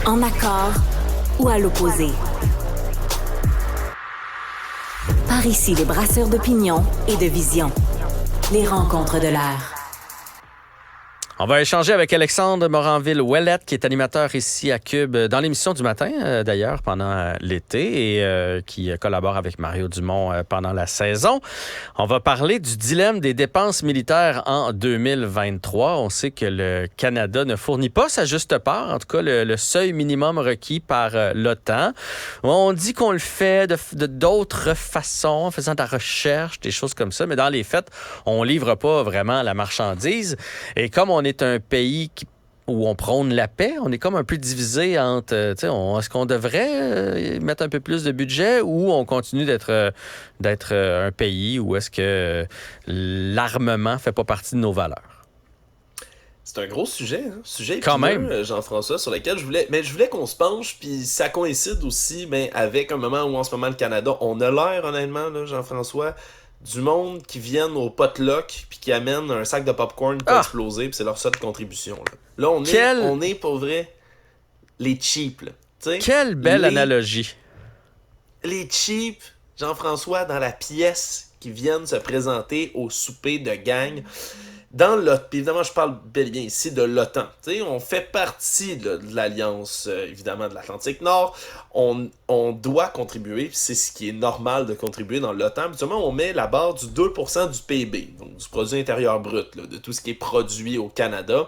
En accord ou à l'opposé. Par ici, les brasseurs d'opinion et de vision. Les rencontres de l'air. On va échanger avec Alexandre Moranville-Ouellette, qui est animateur ici à Cube, dans l'émission du matin, d'ailleurs, pendant l'été, et qui collabore avec Mario Dumont pendant la saison. On va parler du dilemme des dépenses militaires en 2023. On sait que le Canada ne fournit pas sa juste part, en tout cas le seuil minimum requis par l'OTAN. On dit qu'on le fait de d'autres façons, en faisant de la recherche, des choses comme ça, mais dans les faits, on livre pas vraiment la marchandise. Et comme on est un pays où on prône la paix, on est comme un peu divisé entre, est-ce qu'on devrait mettre un peu plus de budget ou on continue d'être un pays où est-ce que l'armement fait pas partie de nos valeurs? C'est un gros sujet, hein? Sujet quand épineux, même, Jean-François, sur lequel je voulais qu'on se penche, puis ça coïncide aussi avec un moment où en ce moment le Canada, on a l'air honnêtement, là, Jean-François, du monde qui viennent au potluck puis qui amènent un sac de popcorn pour exploser, puis c'est leur seule contribution. Là, on est pour vrai les cheap. Là. T'sais, quelle belle analogie. Les cheap, Jean-François, dans la pièce qui viennent se présenter au souper de gang. Dans l'OTAN, évidemment, je parle bel et bien ici de l'OTAN. T'sais, on fait partie de l'Alliance, évidemment, de l'Atlantique Nord. On doit contribuer, c'est ce qui est normal de contribuer dans l'OTAN. Habituellement, on met la barre du 2% du PIB, donc du produit intérieur brut, là, de tout ce qui est produit au Canada.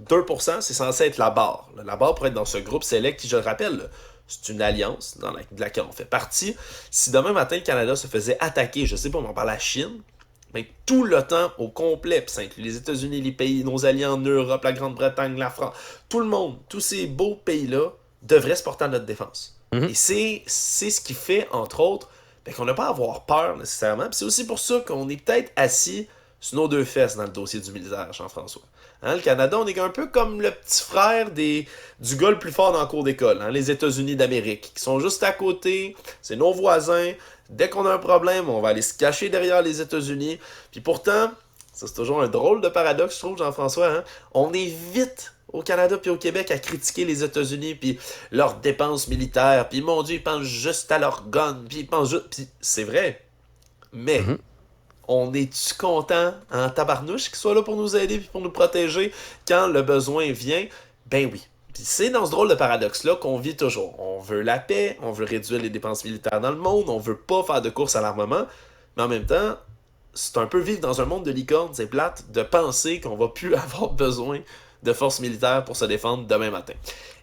2%, c'est censé être la barre. La barre pourrait être dans ce groupe select qui, je le rappelle, là, c'est une alliance de laquelle on fait partie. Si demain matin, le Canada se faisait attaquer, je sais pas, on parle de la Chine, mais tout l'OTAN au complet, puis ça inclut les États-Unis, les pays, nos alliés en Europe, la Grande-Bretagne, la France, tout le monde, tous ces beaux pays-là devraient se porter à notre défense. Et c'est ce qui fait, entre autres, qu'on n'a pas à avoir peur nécessairement. Puis c'est aussi pour ça qu'on est peut-être assis sur nos deux fesses dans le dossier du militaire, Jean-François. Hein, le Canada, on est un peu comme le petit frère du gars le plus fort dans la cour d'école, hein, les États-Unis d'Amérique, qui sont juste à côté, c'est nos voisins. Dès qu'on a un problème, on va aller se cacher derrière les États-Unis. Puis pourtant, ça c'est toujours un drôle de paradoxe, je trouve, Jean-François. Hein? On est vite au Canada puis au Québec à critiquer les États-Unis puis leurs dépenses militaires. Puis mon Dieu, ils pensent juste à leurs guns. Puis ils pensent juste... Puis c'est vrai. Mais on est-tu content en tabarnouche qu'ils soient là pour nous aider puis pour nous protéger quand le besoin vient? Ben oui. Puis c'est dans ce drôle de paradoxe-là qu'on vit toujours. On veut la paix, on veut réduire les dépenses militaires dans le monde, on veut pas faire de course à l'armement, mais en même temps, c'est un peu vivre dans un monde de licorne, c'est plate, de penser qu'on va plus avoir besoin de forces militaires pour se défendre demain matin.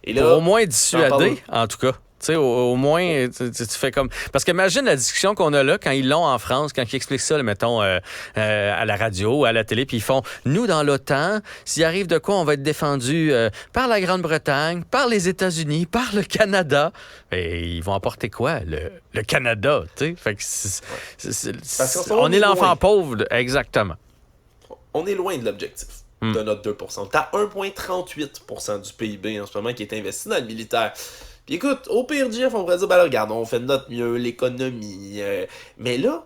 Et là, pour au moins dissuader, en tout cas. Tu sais, au moins, tu fais comme... Parce qu'imagine la discussion qu'on a là quand ils l'ont en France, quand ils expliquent ça, là, mettons, à la radio ou à la télé, puis ils font, nous, dans l'OTAN, s'il arrive de quoi, on va être défendu par la Grande-Bretagne, par les États-Unis, par le Canada. Et ils vont apporter quoi? Le Canada, tu sais? Fait que on est l'enfant pauvre, exactement. On est loin de l'objectif de notre 2%. T'as 1,38% du PIB en ce moment qui est investi dans le militaire. Puis écoute, au pire, Jeff, on pourrait dire, ben là, regarde, on fait de notre mieux, l'économie. Mais là,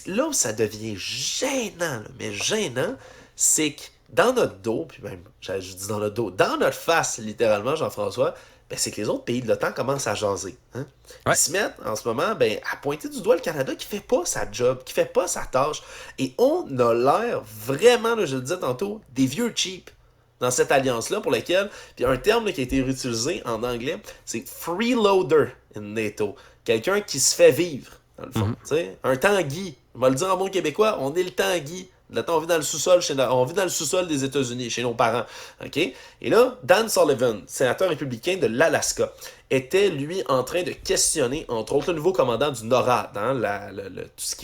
là où ça devient gênant, là, mais gênant, c'est que dans notre dos, puis même, je dis dans notre dos, dans notre face, littéralement, Jean-François, ben c'est que les autres pays de l'OTAN commencent à jaser. Hein? Ouais. Ils se mettent, en ce moment, à pointer du doigt le Canada qui fait pas sa job, qui fait pas sa tâche. Et on a l'air vraiment, là, je le disais tantôt, des vieux cheap dans cette alliance-là pour laquelle, puis un terme là, qui a été réutilisé en anglais, c'est freeloader in NATO. Quelqu'un qui se fait vivre, dans le fond. Un Tanguy. On va le dire en bon québécois, on est le Tanguy. Là, on vit dans le sous-sol on vit dans le sous-sol des États-Unis, chez nos parents. OK? Et là, Dan Sullivan, sénateur républicain de l'Alaska, était, lui, en train de questionner, entre autres, le nouveau commandant du NORAD, hein, tout ce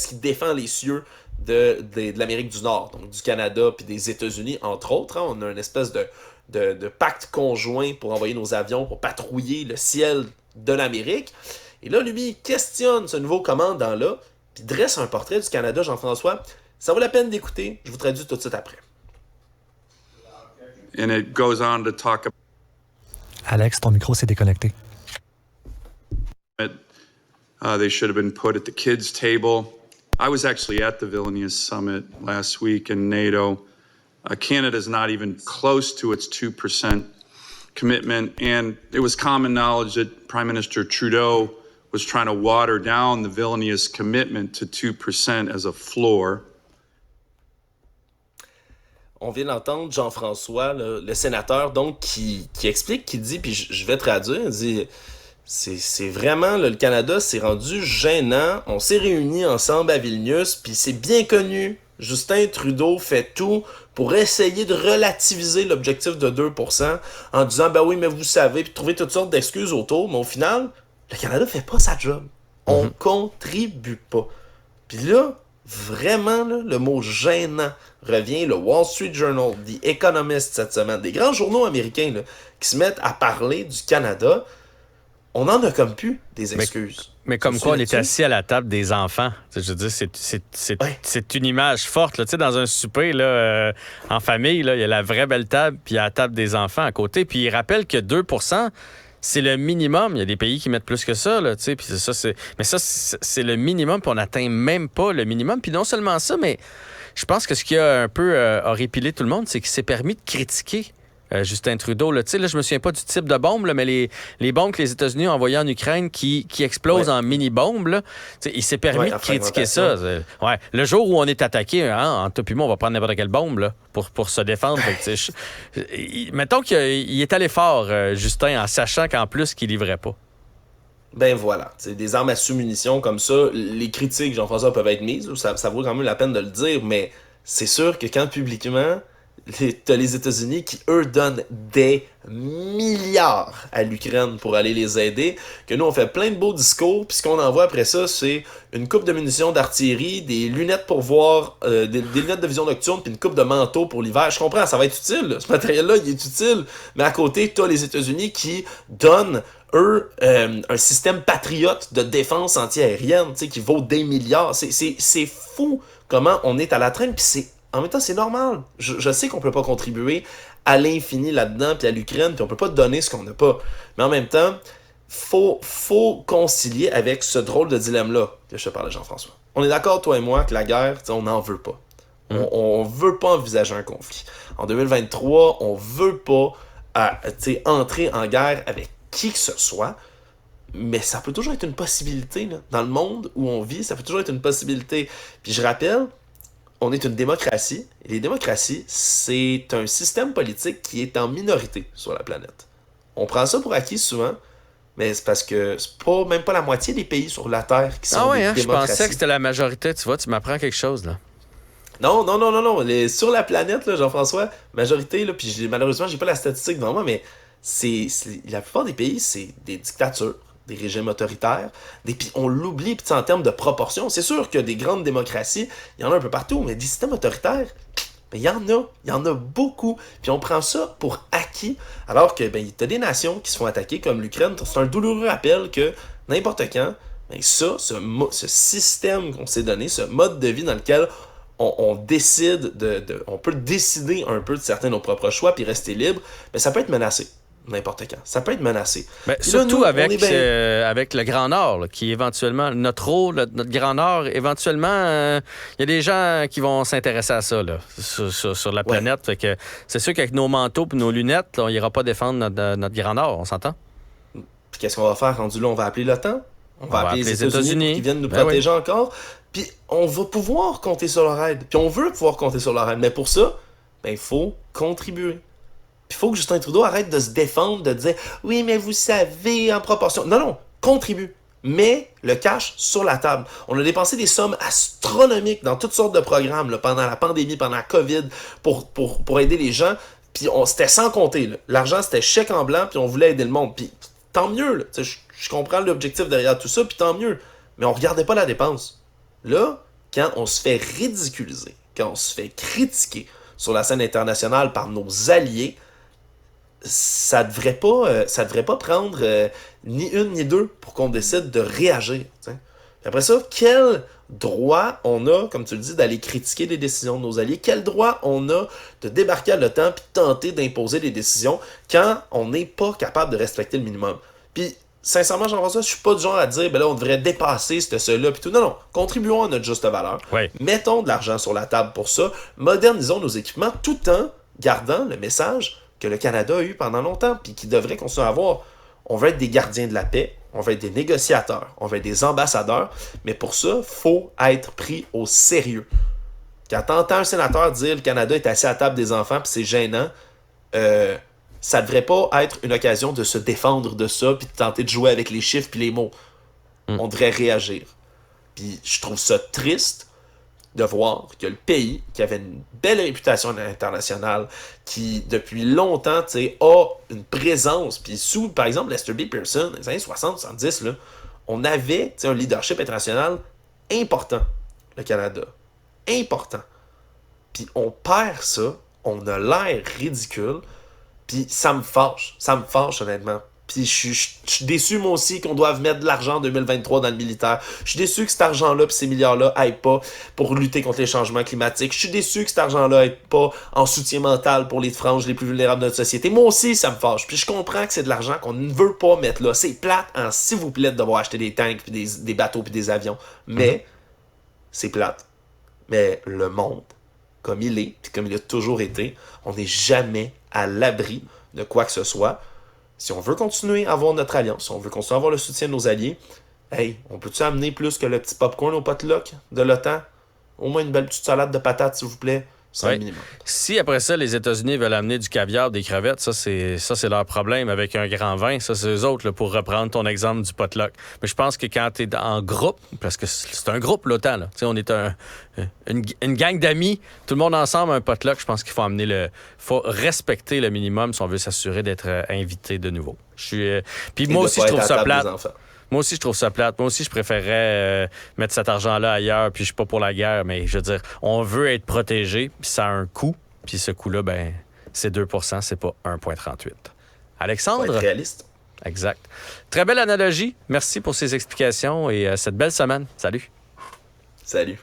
qui défend les cieux de l'Amérique du Nord, donc du Canada puis des États-Unis, entre autres. Hein, on a une espèce de pacte conjoint pour envoyer nos avions pour patrouiller le ciel de l'Amérique. Et là, lui, il questionne ce nouveau commandant-là, puis dresse un portrait du Canada, Jean-François. Ça vaut la peine d'écouter. Je vous traduis tout de suite après. And it goes on to talk about... Alex, ton micro s'est déconnecté. They should have been put at the kids' table. I was actually at the Vilnius summit last week in NATO. Canada's not even close to its 2% commitment, and it was common knowledge that Prime Minister Trudeau was trying to water down the Vilnius commitment to 2% as a floor. On vient d'entendre Jean-François, le sénateur, donc, qui explique, qui dit, puis je vais traduire, il dit, c'est vraiment, le Canada s'est rendu gênant, on s'est réunis ensemble à Vilnius, puis c'est bien connu, Justin Trudeau fait tout pour essayer de relativiser l'objectif de 2% en disant, ben oui, mais vous savez, puis trouver toutes sortes d'excuses autour, mais au final, le Canada fait pas sa job. On contribue pas. Puis là, vraiment, là, le mot gênant revient. Le Wall Street Journal, The Economist cette semaine, des grands journaux américains là, qui se mettent à parler du Canada. On en a comme plus des excuses. Mais comme quoi, on est assis à la table des enfants. Je veux dire, c'est une image forte. Là. Tu sais, dans un souper, là, en famille, là, il y a la vraie belle table, puis il y a la table des enfants à côté. Puis il rappelle que 2%, c'est le minimum. Il y a des pays qui mettent plus que ça, là, tu sais. Puis mais ça, c'est le minimum, puis on n'atteint même pas le minimum. Puis non seulement ça, mais je pense que ce qui a un peu horripilé tout le monde, c'est qu'il s'est permis de critiquer Justin Trudeau. Là. Tu sais, là, je me souviens pas du type de bombe, là, mais les bombes que les États-Unis ont envoyées en Ukraine qui explosent en mini-bombes, là, tu sais, il s'est permis de critiquer ça. Ouais. Le jour où on est attaqué, hein, en toi puis moi, on va prendre n'importe quelle bombe là, pour se défendre. Fait que, mettons qu'il est allé fort, Justin, en sachant qu'en plus, qu'il livrait pas. Ben voilà, c'est des armes à sous-munitions comme ça. Les critiques, Jean-François, peuvent être mises. Ça vaut quand même la peine de le dire, mais c'est sûr que quand publiquement, t'as les États-Unis qui, eux, donnent des milliards à l'Ukraine pour aller les aider, que nous, on fait plein de beaux discours, puis ce qu'on envoie après ça, c'est une coupe de munitions d'artillerie, des lunettes pour voir, des lunettes de vision nocturne, puis une coupe de manteau pour l'hiver. Je comprends, ça va être utile, là. Ce matériel-là, il est utile, mais à côté, t'as les États-Unis qui donnent eux, un système patriote de défense anti-aérienne, tu sais, qui vaut des milliards. C'est fou comment on est à la traîne, puis en même temps, c'est normal. Je sais qu'on peut pas contribuer à l'infini là-dedans, puis à l'Ukraine, puis on peut pas donner ce qu'on n'a pas. Mais en même temps, faut concilier avec ce drôle de dilemme-là que je te parlais, Jean-François. On est d'accord, toi et moi, que la guerre, on n'en veut pas. On veut pas envisager un conflit. En 2023, on veut pas entrer en guerre avec qui que ce soit, mais ça peut toujours être une possibilité. Là. Dans le monde où on vit, ça peut toujours être une possibilité. Puis je rappelle, on est une démocratie, et les démocraties, c'est un système politique qui est en minorité sur la planète. On prend ça pour acquis souvent, mais c'est parce que c'est même pas la moitié des pays sur la Terre qui sont des démocraties. Je pensais que c'était la majorité, tu vois, tu m'apprends quelque chose, là. Non. Sur la planète, là, Jean-François, majorité, là, puis malheureusement, j'ai pas la statistique devant moi, mais la plupart des pays, c'est des dictatures, des régimes autoritaires, puis on l'oublie, puis en termes de proportion, c'est sûr que des grandes démocraties, il y en a un peu partout, mais des systèmes autoritaires, il y en a beaucoup, puis on prend ça pour acquis, alors que t'as des nations qui se font attaquer, comme l'Ukraine, c'est un douloureux rappel que n'importe quand, ce système qu'on s'est donné, ce mode de vie dans lequel on décide on peut décider un peu de certains de nos propres choix, puis rester libre, mais ça peut être menacé. N'importe quand. Ça peut être menacé. Ben, surtout là, avec le Grand Nord, là, qui éventuellement, notre rôle, notre Grand Nord, éventuellement, il y a des gens qui vont s'intéresser à ça là, sur la planète. Fait que c'est sûr qu'avec nos manteaux et nos lunettes, là, on n'ira pas défendre notre Grand Nord, on s'entend? Puis qu'est-ce qu'on va faire rendu là? On va appeler l'OTAN? On va appeler les États-Unis qui viennent nous protéger encore? Puis on va pouvoir compter sur leur aide. Puis on veut pouvoir compter sur leur aide. Mais pour ça, il faut contribuer. Puis il faut que Justin Trudeau arrête de se défendre, de dire « Oui, mais vous savez, en proportion... » Non, contribue. Mets le cash sur la table. On a dépensé des sommes astronomiques dans toutes sortes de programmes là, pendant la pandémie, pendant la COVID, pour aider les gens. Puis c'était sans compter. Là. L'argent, c'était chèque en blanc, puis on voulait aider le monde. Puis tant mieux. Je comprends l'objectif derrière tout ça, puis tant mieux. Mais on regardait pas la dépense. Là, quand on se fait ridiculiser, quand on se fait critiquer sur la scène internationale par nos alliés, ça devrait pas prendre ni une ni deux pour qu'on décide de réagir. T'sais. Après ça, quel droit on a, comme tu le dis, d'aller critiquer les décisions de nos alliés? Quel droit on a de débarquer à l'OTAN puis tenter d'imposer des décisions quand on n'est pas capable de respecter le minimum? Puis, sincèrement, Jean-François, je suis pas du genre à dire là, on devrait dépasser cela puis tout. Non, contribuons à notre juste valeur. Oui. Mettons de l'argent sur la table pour ça. Modernisons nos équipements tout en gardant le message que le Canada a eu pendant longtemps, puis qui devrait continuer à avoir. On veut être des gardiens de la paix, on veut être des négociateurs, on veut être des ambassadeurs, mais pour ça, il faut être pris au sérieux. Quand t'entends un sénateur dire le Canada est assis à la table des enfants puis c'est gênant, ça devrait pas être une occasion de se défendre de ça puis de tenter de jouer avec les chiffres puis les mots. On devrait réagir. Puis je trouve ça triste de voir que le pays qui avait une belle réputation internationale, qui depuis longtemps a une présence, puis sous, par exemple, Lester B. Pearson, dans les années 60-70, là, on avait un leadership international important, le Canada. Important. Puis on perd ça, on a l'air ridicule, puis ça me fâche honnêtement. Puis je suis déçu moi aussi qu'on doive mettre de l'argent en 2023 dans le militaire. Je suis déçu que cet argent-là puis ces milliards-là aillent pas pour lutter contre les changements climatiques. Je suis déçu que cet argent-là aille pas en soutien mental pour les franges les plus vulnérables de notre société. Moi aussi, ça me fâche. Puis je comprends que c'est de l'argent qu'on ne veut pas mettre là. C'est plate, hein, s'il vous plaît, de devoir acheter des tanks, puis des bateaux, puis des avions. Mais c'est plate. Mais le monde, comme il est, puis comme il a toujours été, on n'est jamais à l'abri de quoi que ce soit. Si on veut continuer à avoir notre alliance, si on veut continuer à avoir le soutien de nos alliés, hey, on peut-tu amener plus que le petit popcorn au potluck de l'OTAN? Au moins une belle petite salade de patates, s'il vous plaît. C'est le minimum. Si après ça, les États-Unis veulent amener du caviar, des crevettes, ça c'est leur problème avec un grand vin. Ça, c'est eux autres, là, pour reprendre ton exemple du potluck. Mais je pense que quand tu es en groupe, parce que c'est un groupe, l'OTAN, là. On est une gang d'amis, tout le monde ensemble, un potluck, je pense qu'il faut respecter le minimum si on veut s'assurer d'être invité de nouveau. Puis moi aussi, je trouve ça plate. Moi aussi, je trouve ça plate. Moi aussi, je préférerais mettre cet argent-là ailleurs, puis je suis pas pour la guerre, mais je veux dire, on veut être protégé, puis ça a un coût, puis ce coût-là, ben, c'est 2 %, c'est pas 1,38. Alexandre? Faut être réaliste. Exact. Très belle analogie. Merci pour ces explications et cette belle semaine. Salut. Salut.